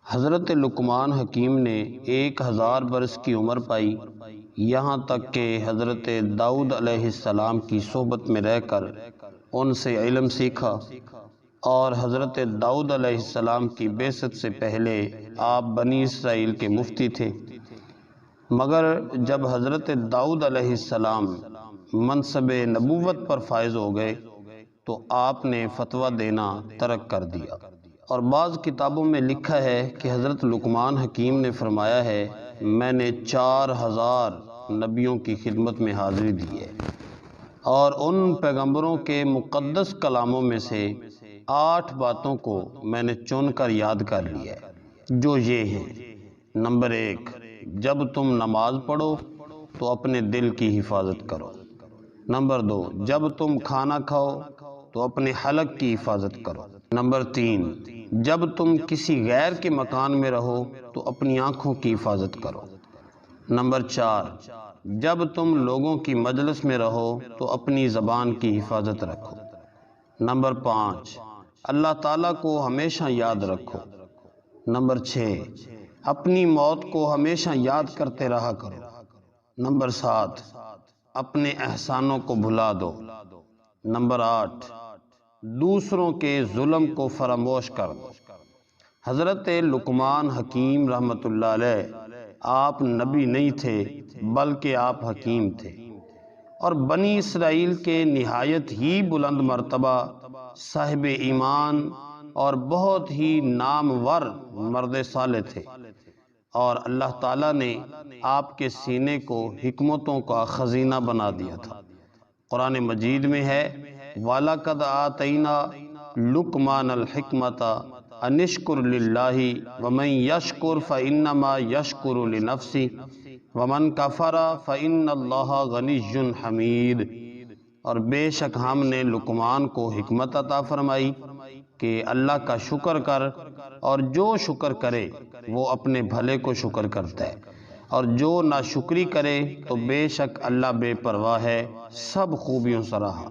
حضرت لقمان حکیم نے 1000 برس کی عمر پائی، یہاں تک کہ حضرت داؤد علیہ السلام کی صحبت میں رہ کر ان سے علم سیکھا، اور حضرت داؤد علیہ السلام کی بعثت سے پہلے آپ بنی اسرائیل کے مفتی تھے۔ مگر جب حضرت داؤد علیہ السلام منصب نبوت پر فائز ہو گئے تو آپ نے فتویٰ دینا ترک کر دیا، اور بعض کتابوں میں لکھا ہے کہ حضرت لقمان حکیم نے فرمایا ہے، میں نے 4000 نبیوں کی خدمت میں حاضری دی ہے، اور ان پیغمبروں کے مقدس کلاموں میں سے 8 باتوں کو میں نے چن کر یاد کر لیا ہے، جو یہ ہیں: نمبر 1، جب تم نماز پڑھو تو اپنے دل کی حفاظت کرو۔ نمبر 2، جب تم کھانا کھاؤ تو اپنے حلق کی حفاظت کرو۔ نمبر 3، جب تم کسی غیر کے مکان میں رہو تو اپنی آنکھوں کی حفاظت کرو۔ نمبر 4، جب تم لوگوں کی مجلس میں رہو تو اپنی زبان کی حفاظت رکھو۔ نمبر 5، اللہ تعالیٰ کو ہمیشہ یاد رکھو۔ نمبر 6، اپنی موت کو ہمیشہ یاد کرتے رہا کرو۔ نمبر 7، اپنے احسانوں کو بھلا دو۔ نمبر 8، دوسروں کے ظلم کو فراموش کر دو۔ حضرت لقمان حکیم رحمۃ اللہ علیہ آپ نبی نہیں تھے بلکہ آپ حکیم تھے، اور بنی اسرائیل کے نہایت ہی بلند مرتبہ صاحب ایمان اور بہت ہی نامور مرد صالح تھے، اور اللہ تعالیٰ نے آپ کے سینے کو حکمتوں کا خزینہ بنا دیا تھا۔ قرآن مجید میں ہے، وَلَقَدْ آتَيْنَا لُقْمَانَ الْحِكْمَةَ أَنِ اشْكُرْ لِلَّهِ وَمَنْ يَشْكُرْ فَإِنَّمَا يَشْكُرُ لِنَفْسِهِ وَمَنْ كَفَرَ فَإِنَّ اللَّهَ غَنِيٌّ حَمِيدٌ۔ اور بے شک ہم نے لقمان کو حکمت عطا فرمائی کہ اللہ کا شکر کر، اور جو شکر کرے وہ اپنے بھلے کو شکر کرتا ہے، اور جو ناشکری کرے تو بے شک اللہ بے پرواہ ہے، سب خوبیوں سے رہا۔